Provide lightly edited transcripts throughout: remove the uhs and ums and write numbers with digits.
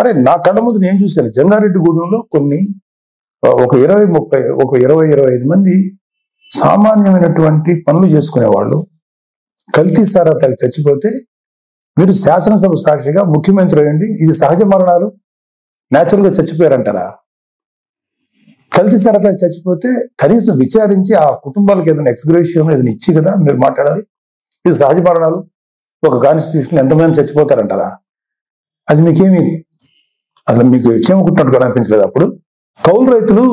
అరే నా కళ్ళ ముందు నేను చూశాను. జంగారెడ్డిగూడెంలో కొన్ని ఒక 20-25 మంది సామాన్యమైనటువంటి పనులు చేసుకునేవాళ్ళు కల్తీ సారా తాగి చచ్చిపోతే మీరు శాసనసభ సాక్షిగా ముఖ్యమంత్రి అయ్యండి, ఇది సహజ మరణాలు, న్యాచురల్ గా చచ్చిపోయారంటారా? కల్తీ సారా తాగి చచ్చిపోతే కనీసం విచారించి ఆ కుటుంబాలకు ఏదైనా ఎక్స్గ్రేషియం ఏదైనా ఇచ్చి కదా మీరు మాట్లాడాలి. ఇది సహజ మరణాలు, ఒక కాన్స్టిట్యూషన్ ఎంతమంది చచ్చిపోతారంటారా? అది మీకేమి అసలు మీకు చెమకుట్టినట్టు కూడా అనిపించలేదు. అప్పుడు కౌలు రైతులు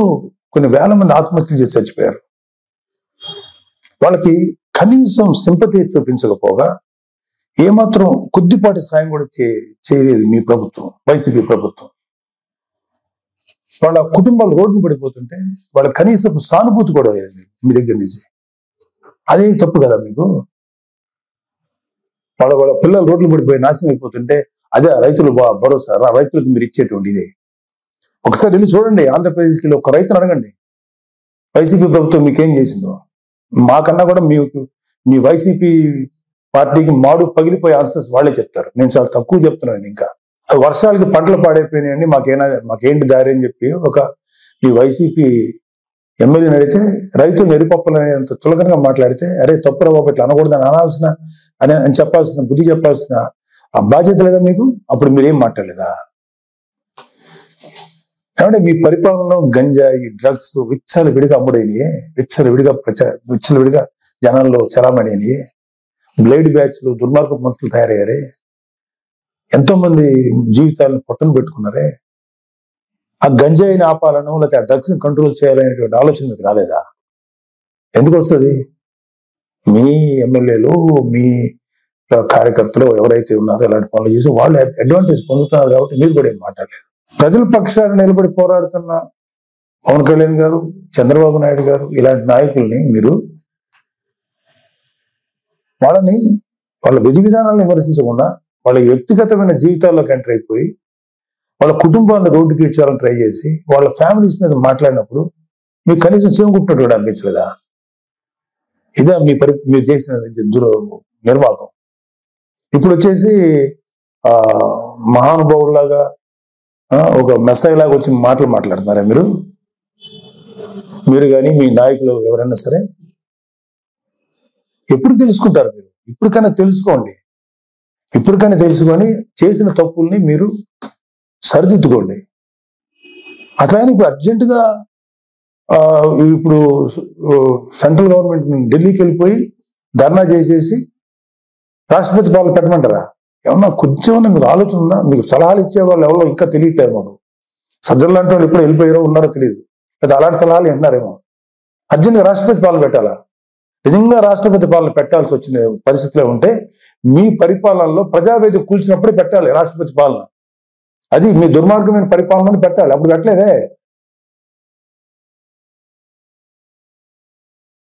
కొన్ని వేల మంది ఆత్మహత్యలు చేసి చచ్చిపోయారు. వాళ్ళకి కనీసం సింపతి చూపించకపోగా ఏమాత్రం కొద్దిపాటి సాయం కూడా చేయలేదు మీ ప్రభుత్వం, వైసీపీ ప్రభుత్వం. వాళ్ళ కుటుంబాలు రోడ్డును పడిపోతుంటే వాళ్ళ కనీసం సానుభూతి కూడా లేదు మీ దగ్గర నుంచి. అదే తప్పు కదా మీకు? వాళ్ళ పిల్లలు రోడ్లు పడిపోయి నాశనం అయిపోతుంటే అదే రైతులు భరోసా, రైతులకు మీరు ఇచ్చేటువంటి ఇదే. ఒకసారి వెళ్ళి చూడండి, ఆంధ్రప్రదేశ్కి ఒక రైతును అడగండి వైసీపీ ప్రభుత్వం మీకేం చేసిందో. మాకన్నా కూడా మీ వైసీపీ పార్టీకి మాడు పగిలిపోయే ఆన్సర్స్ వాళ్ళే చెప్తారు. నేను చాలా తక్కువ చెప్తున్నాను. ఇంకా వర్షాలకి పంటలు పాడైపోయినాయండి, మాకేంటి దారి అని చెప్పి మీ వైసీపీ ఎమ్మెల్యేని అడిగితే రైతులు నెరిపప్పలనేంత తులకనగా మాట్లాడితే అరే తప్పురా బాబు ఇట్లా అనకూడదని అని చెప్పాల్సిన బుద్ధి చెప్పాల్సిన ఆ బాధ్యత లేదా మీకు? అప్పుడు మీరేం మాట్లాడలేదా? ఏమంటే మీ పరిపాలనలో గంజాయి, డ్రగ్స్ విచ్చలవిడిగా అమ్ముడైనయే, విచ్చలవిడిగా జనాల్లో చలామణి అయినయే, బ్లేడ్ బ్యాచ్లు, దుర్మార్గ మనుషులు తయారయ్యారే, ఎంతో మంది జీవితాలను పొట్టను పెట్టుకున్నారే. ఆ గంజాయిని ఆపాలను లేకపోతే ఆ డ్రగ్స్ ని కంట్రోల్ చేయాలనేటువంటి ఆలోచన మీకు రాలేదా? ఎందుకు వస్తుంది? మీ ఎమ్మెల్యేలు, మీ కార్యకర్తలు ఎవరైతే ఉన్నారో ఇలాంటి పనులు చేసి వాళ్ళు అడ్వాంటేజ్ పొందుతున్నారు కాబట్టి మీరు కూడా ఏం మాట్లాడలేదు. ప్రజల పక్షాన్ని నిలబడి పోరాడుతున్న పవన్ కళ్యాణ్ గారు, చంద్రబాబు నాయుడు గారు ఇలాంటి నాయకుల్ని మీరు వాళ్ళ విధి విధానాలను విమర్శించకుండా వాళ్ళ వ్యక్తిగతమైన జీవితాల్లోకి ఎంటర్ అయిపోయి వాళ్ళ కుటుంబాన్ని రోడ్డుకి ఇచ్చాలని ట్రై చేసి వాళ్ళ ఫ్యామిలీస్ మీద మాట్లాడినప్పుడు మీకు కనీసం చెవుకుంటున్నట్టు కూడా అనిపించలేదా? ఇదే మీరు చేసిన నిర్వాహకం. ఇప్పుడు వచ్చేసి మహానుభావులాగా ఒక మెస్సాయిలాగా వచ్చి మాట్లాడుతున్నారా మీరు కానీ మీ నాయకులు ఎవరైనా సరే? ఎప్పుడు తెలుసుకుంటారు మీరు? ఇప్పటికైనా తెలుసుకోండి. ఇప్పటికైనా తెలుసుకొని చేసిన తప్పుల్ని మీరు సరిదిద్దుకోండి. అట్లా ఇప్పుడు అర్జెంటుగా ఇప్పుడు సెంట్రల్ గవర్నమెంట్ ఢిల్లీకి వెళ్ళిపోయి ధర్నా చేసేసి రాష్ట్రపతి పాలన పెట్టమంటారా? ఏమన్నా కొంచెం మీకు ఆలోచన ఉందా? మీకు సలహాలు ఇచ్చే వాళ్ళు ఎవరో ఇంకా తెలియట్లేదు మాకు. సజ్జలు లాంటి వాళ్ళు ఎప్పుడు వెళ్ళిపోయారో ఉన్నారో తెలియదు, లేదా అలాంటి సలహాలు వింటున్నారేమో. అర్జెంట్గా రాష్ట్రపతి పాలన పెట్టాలా? నిజంగా రాష్ట్రపతి పాలన పెట్టాల్సి వచ్చిన పరిస్థితిలో ఉంటే మీ పరిపాలనలో ప్రజావేదిక కూల్చినప్పుడే పెట్టాలి రాష్ట్రపతి పాలన. అది మీ దుర్మార్గమైన పరిపాలనని పెట్టాలి. అప్పుడు పెట్టలేదే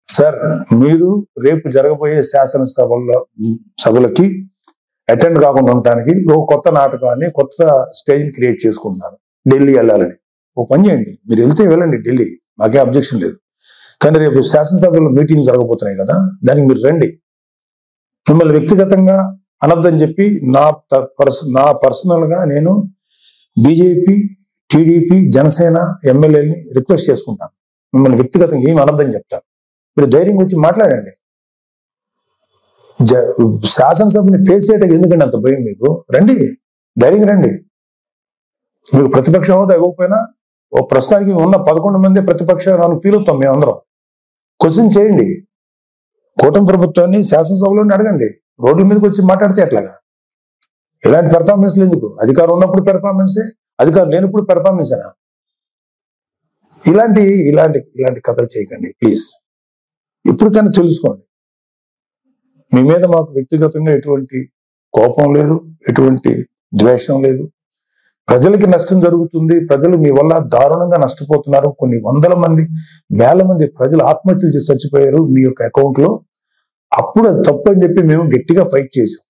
సార్. మీరు రేపు జరగబోయే శాసనసభలకి అటెండ్ కాకుండా ఉండటానికి ఓ కొత్త నాటకాన్ని, కొత్త స్టేజ్ని క్రియేట్ చేసుకుంటున్నారు. ఢిల్లీ వెళ్ళాలని ఓ పని చేయండి, మీరు వెళ్తే వెళ్ళండి ఢిల్లీ, మాకే అబ్జెక్షన్ లేదు. కానీ రేపు శాసనసభలో మీటింగ్ జరగబోతున్నాయి కదా, దానికి మీరు రండి. మిమ్మల్ని వ్యక్తిగతంగా అనొద్దని చెప్పి నా పర్సనల్ గా నేను బీజేపీ, టీడీపీ, జనసేన ఎమ్మెల్యేని రిక్వెస్ట్ చేసుకుంటాను. మిమ్మల్ని వ్యక్తిగతంగా ఏమి అనొద్దని చెప్తాను. మీరు ధైర్యం వచ్చి మాట్లాడండి. శాసనసభని ఫేస్ చేయడానికి ఎందుకండి అంత భయం మీకు? రండి, ధైర్యంగా రండి. మీకు ప్రతిపక్ష హోదా ఇవ్వకపోయినా ఓ ప్రస్తుతానికి ఉన్న 11 మంది ప్రతిపక్ష ఫీల్ అవుతాం మేమందరం. క్వశ్చన్ చేయండి. కూటమి ప్రభుత్వాన్ని శాసనసభలోనే అడగండి. రోడ్ల మీదకి వచ్చి మాట్లాడితే ఎట్లాగా? ఇలాంటి పెర్ఫార్మెన్స్లు ఎందుకు? అధికారం ఉన్నప్పుడు పెర్ఫార్మెన్సే, అధికారం లేనప్పుడు పెర్ఫార్మెన్సేనా? ఇలాంటి కథలు చేయకండి ప్లీజ్. ఇప్పటికైనా తెలుసుకోండి. మీ మీద మాకు వ్యక్తిగతంగా ఎటువంటి కోపం లేదు, ఎటువంటి ద్వేషం లేదు. ప్రజలకి నష్టం జరుగుతుంది, ప్రజలు మీ వల్ల దారుణంగా నష్టపోతున్నారు. కొన్ని వందల మంది, వేల మంది ప్రజలు ఆత్మహత్యలు చేసి చచ్చిపోయారు మీ యొక్క అకౌంట్ లో. అప్పుడు అది తప్పు అని చెప్పి మేము గట్టిగా ఫైట్ చేసాం.